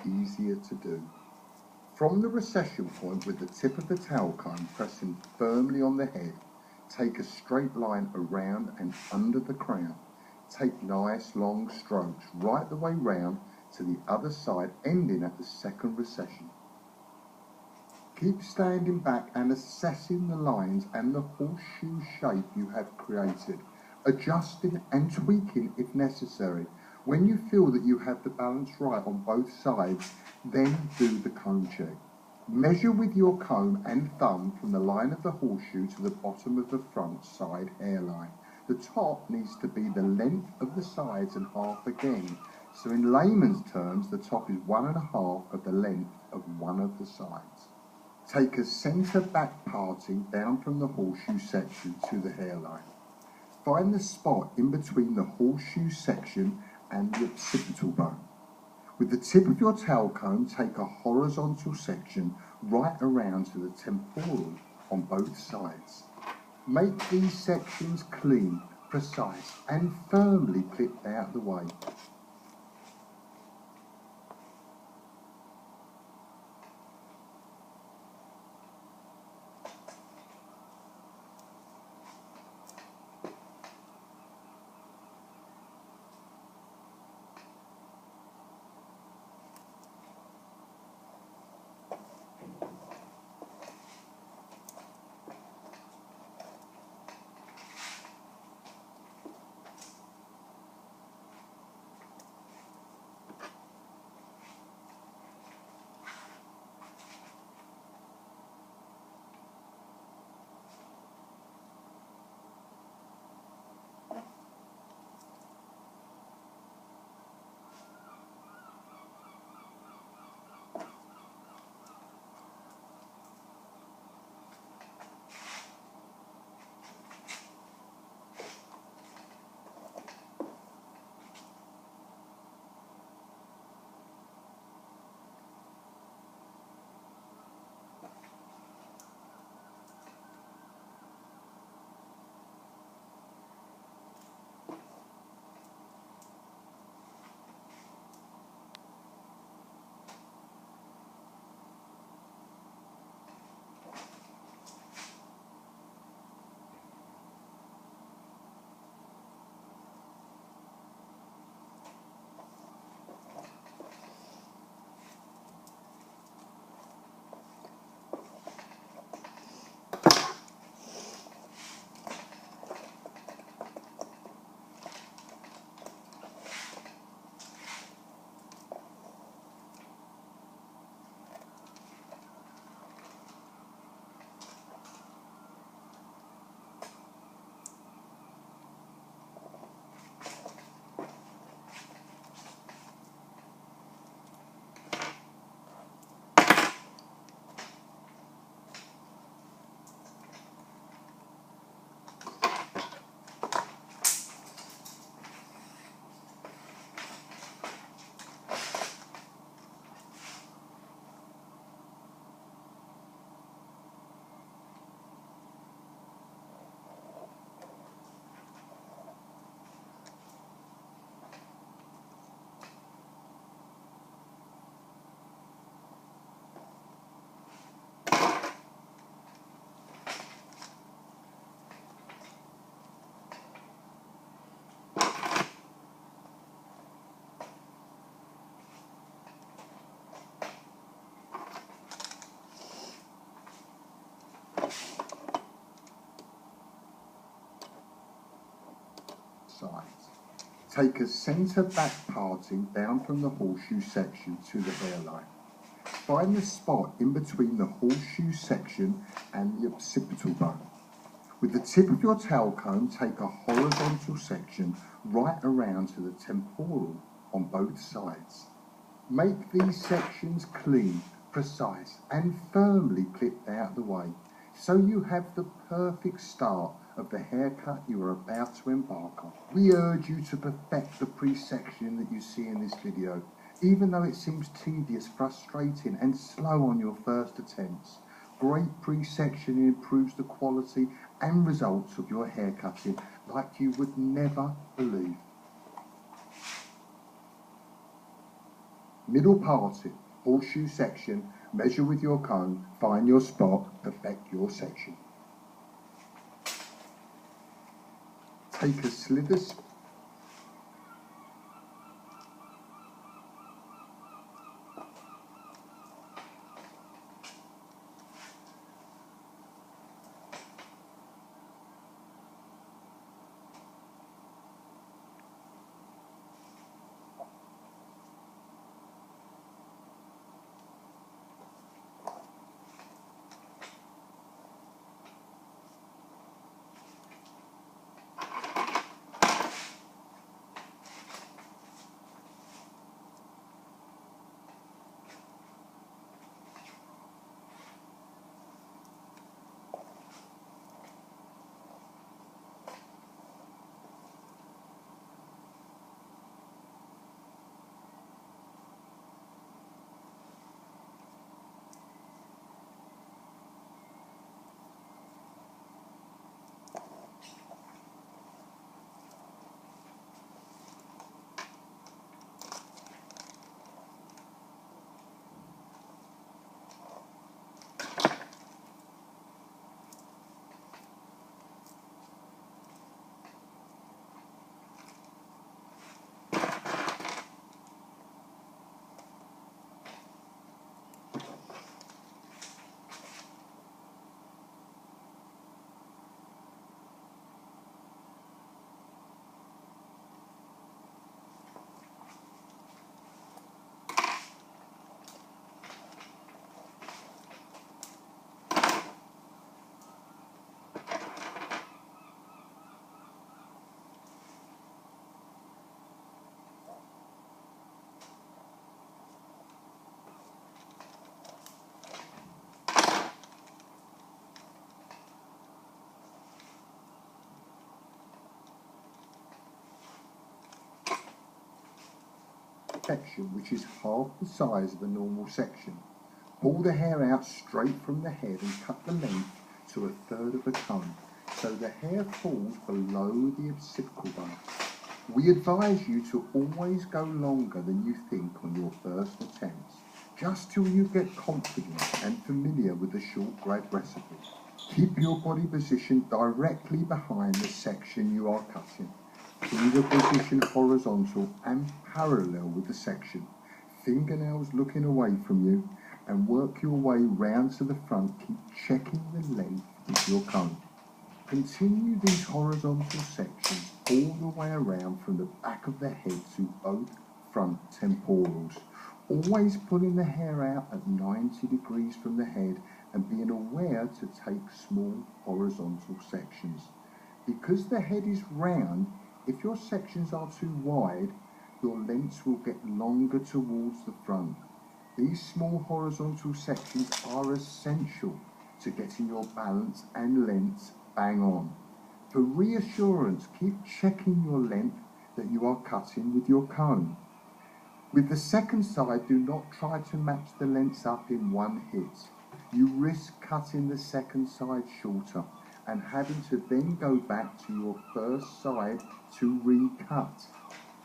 easier to do. From the recession point with the tip of the towel comb pressing firmly on the head, take a straight line around and under the crown. Take nice long strokes right the way round to the other side, ending at the second recession. Keep standing back and assessing the lines and the horseshoe shape you have created, adjusting and tweaking if necessary. When you feel that you have the balance right on both sides, then do the comb check. Measure with your comb and thumb from the line of the horseshoe to the bottom of the front side hairline. The top needs to be the length of the sides and half again. So in layman's terms, the top is 1.5 of the length of one of the sides. Take a centre back parting down from the horseshoe section to the hairline. Find the spot in between the horseshoe section and the occipital bone. With the tip of your towel comb, take a horizontal section right around to the temporal on both sides. Make these sections clean, precise and firmly clipped out of the way. Sides. Take a centre back parting down from the horseshoe section to the hairline. Find the spot in between the horseshoe section and the occipital bone. With the tip of your towel comb, take a horizontal section right around to the temporal on both sides. Make these sections clean, precise and firmly clipped out of the way, so you have the perfect start of the haircut you are about to embark on. We urge you to perfect the pre-section that you see in this video, even though it seems tedious, frustrating and slow on your first attempts. Great pre-section improves the quality and results of your haircutting like you would never believe. Middle parting, horseshoe section, measure with your cone, find your spot, perfect your section. Take a slither section, which is half the size of a normal section. Pull the hair out straight from the head and cut the length to a third of a cone, so the hair falls below the occipital bone. We advise you to always go longer than you think on your first attempts, just till you get confident and familiar with the short grade recipe. Keep your body position directly behind the section you are cutting. Finger position horizontal and parallel with the section. Fingernails looking away from you, and work your way round to the front. Keep checking the length with your cone. Continue these horizontal sections all the way around from the back of the head to both front temporals. Always pulling the hair out at 90 degrees from the head and being aware to take small horizontal sections. Because the head is round, if your sections are too wide, your lengths will get longer towards the front. These small horizontal sections are essential to getting your balance and lengths bang on. For reassurance, keep checking your length that you are cutting with your cone. With the second side, do not try to match the lengths up in one hit. You risk cutting the second side shorter and having to then go back to your first side to recut.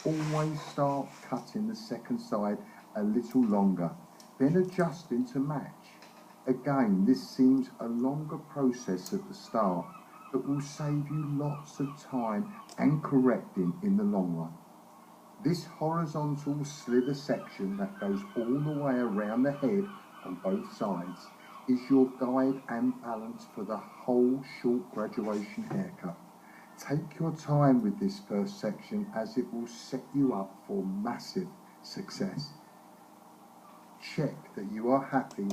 Always start cutting the second side a little longer, then adjusting to match. Again, this seems a longer process at the start, but will save you lots of time and correcting in the long run. This horizontal slither section that goes all the way around the head on both sides is your guide and balance for the whole short graduation haircut. Take your time with this first section, as it will set you up for massive success. Check that you are happy .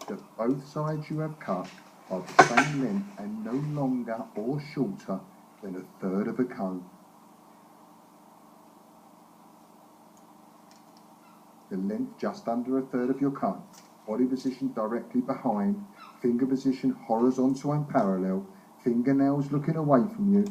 that both sides you have cut are the same length and no longer or shorter than a third of a comb. The length just under a third of your comb. Body position directly behind, finger position horizontal and parallel, fingernails looking away from you.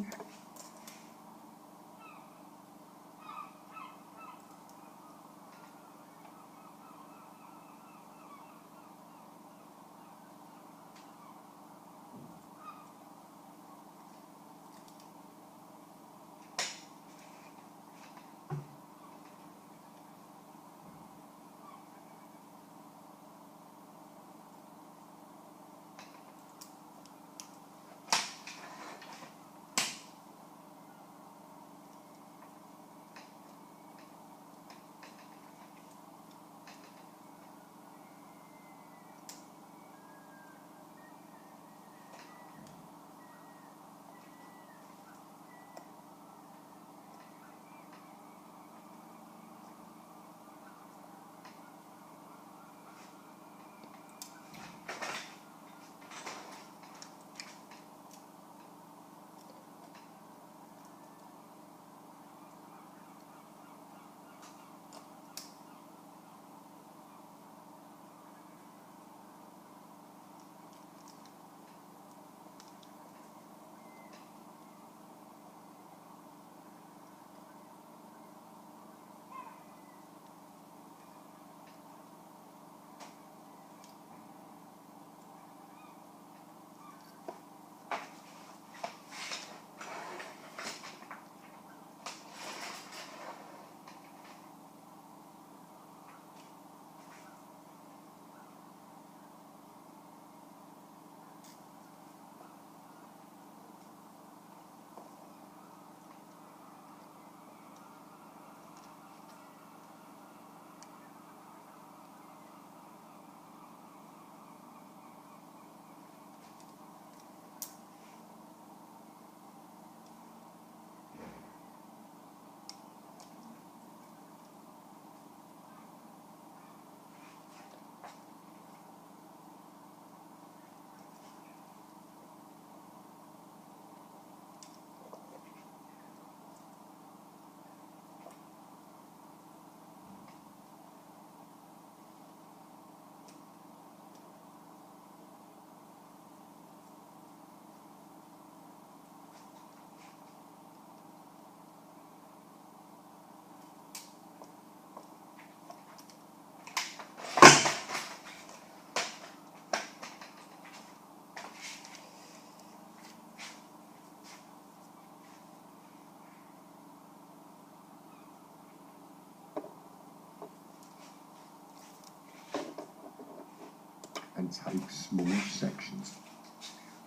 And take small sections.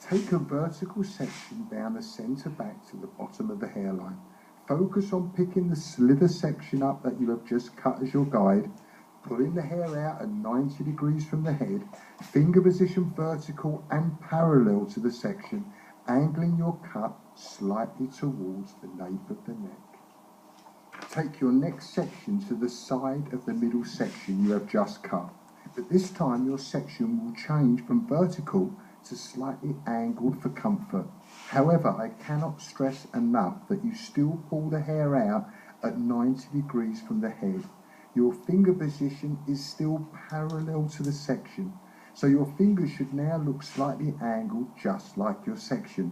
Take a vertical section down the centre back to the bottom of the hairline. Focus on picking the slither section up that you have just cut as your guide, pulling the hair out at 90 degrees from the head, finger position vertical and parallel to the section, angling your cut slightly towards the nape of the neck. Take your next section to the side of the middle section you have just cut. But this time your section will change from vertical to slightly angled for comfort. However, I cannot stress enough that you still pull the hair out at 90 degrees from the head. Your finger position is still parallel to the section, so your fingers should now look slightly angled just like your section.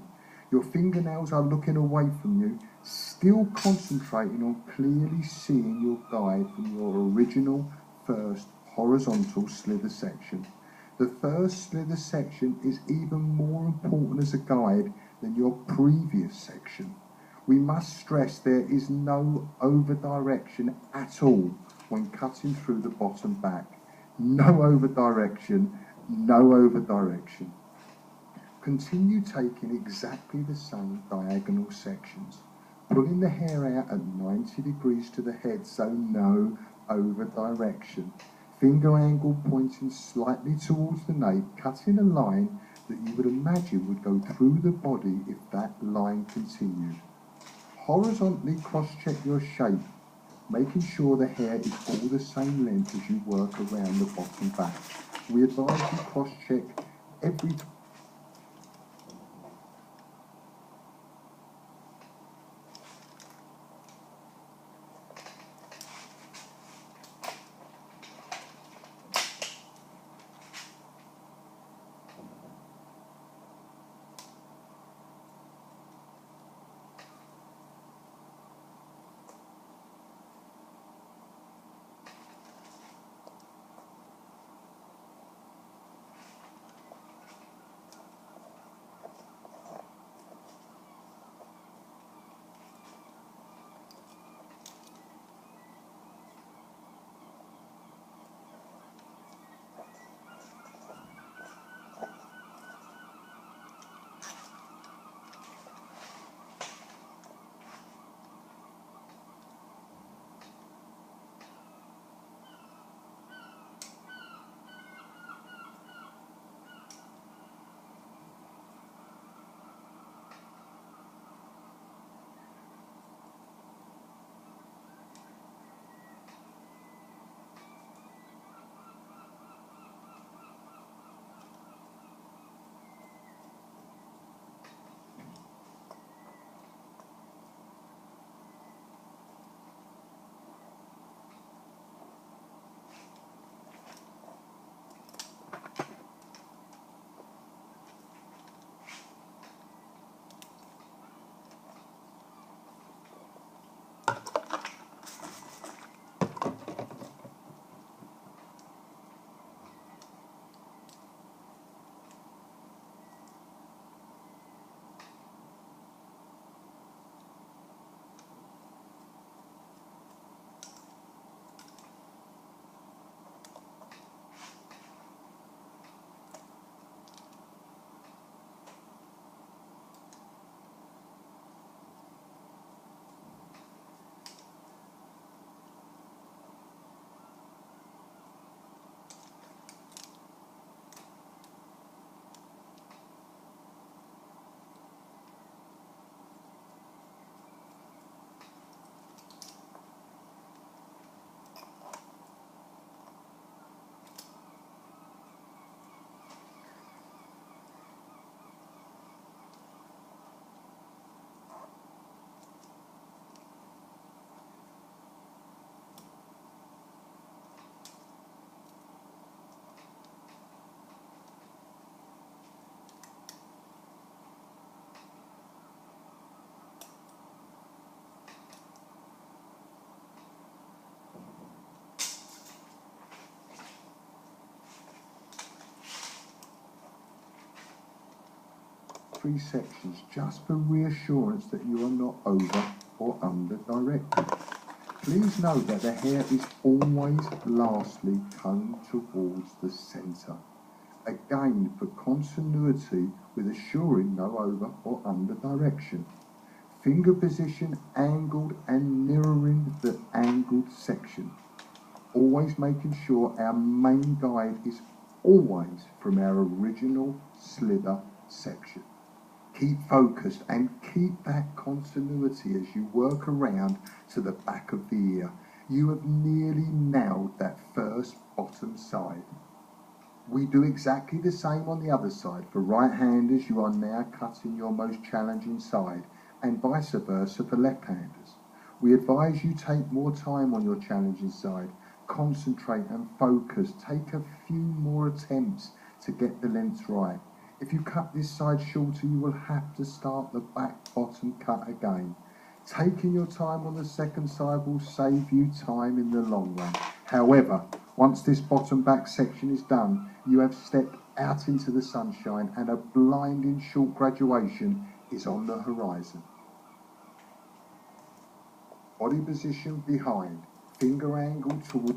Your fingernails are looking away from you, still concentrating on clearly seeing your guide from your original first horizontal slither section. The first slither section is even more important as a guide than your previous section. We must stress there is no over direction at all when cutting through the bottom back. No over direction, no over direction. Continue taking exactly the same diagonal sections, pulling the hair out at 90 degrees to the head, so no over direction. Finger angle pointing slightly towards the nape, cutting a line that you would imagine would go through the body if that line continued. Horizontally cross-check your shape, making sure the hair is all the same length as you work around the bottom back. We advise you cross-check every three sections just for reassurance that you are not over or under directed. Please note that the hair is always lastly combed towards the centre. Again, for continuity with assuring no over or under direction. Finger position angled and mirroring the angled section. Always making sure our main guide is always from our original slither section. Keep focused and keep that continuity as you work around to the back of the ear. You have nearly nailed that first bottom side. We do exactly the same on the other side. For right-handers, you are now cutting your most challenging side, and vice versa for left-handers. We advise you take more time on your challenging side. Concentrate and focus. Take a few more attempts to get the length right. If you cut this side shorter, you will have to start the back bottom cut again. Taking your time on the second side will save you time in the long run. However, once this bottom back section is done, you have stepped out into the sunshine and a blinding short graduation is on the horizon. Body position behind, finger angle toward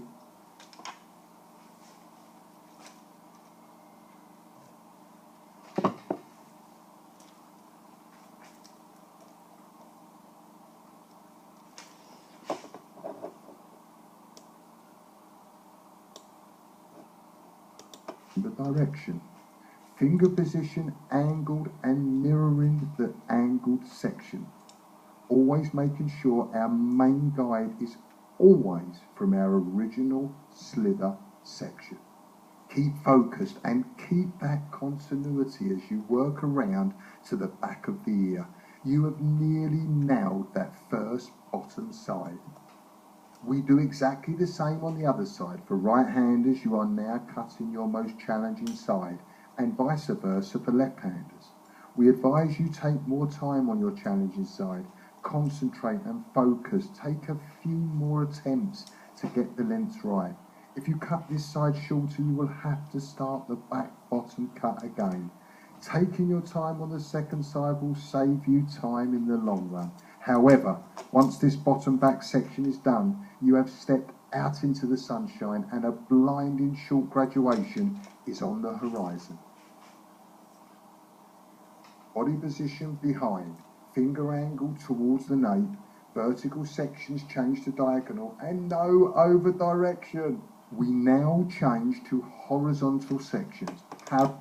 the direction. Finger position angled and mirroring the angled section. Always making sure our main guide is always from our original slither section. Keep focused and keep that continuity as you work around to the back of the ear. You have nearly nailed that first bottom side. We do exactly the same on the other side. For right-handers, you are now cutting your most challenging side, and vice versa for left-handers. We advise you take more time on your challenging side. Concentrate and focus. Take a few more attempts to get the lengths right. If you cut this side shorter, you will have to start the back bottom cut again. Taking your time on the second side will save you time in the long run. However, once this bottom back section is done, you have stepped out into the sunshine and a blinding short graduation is on the horizon. Body position behind, finger angle towards the nape, vertical sections change to diagonal, and no over direction. We now change to horizontal sections. Have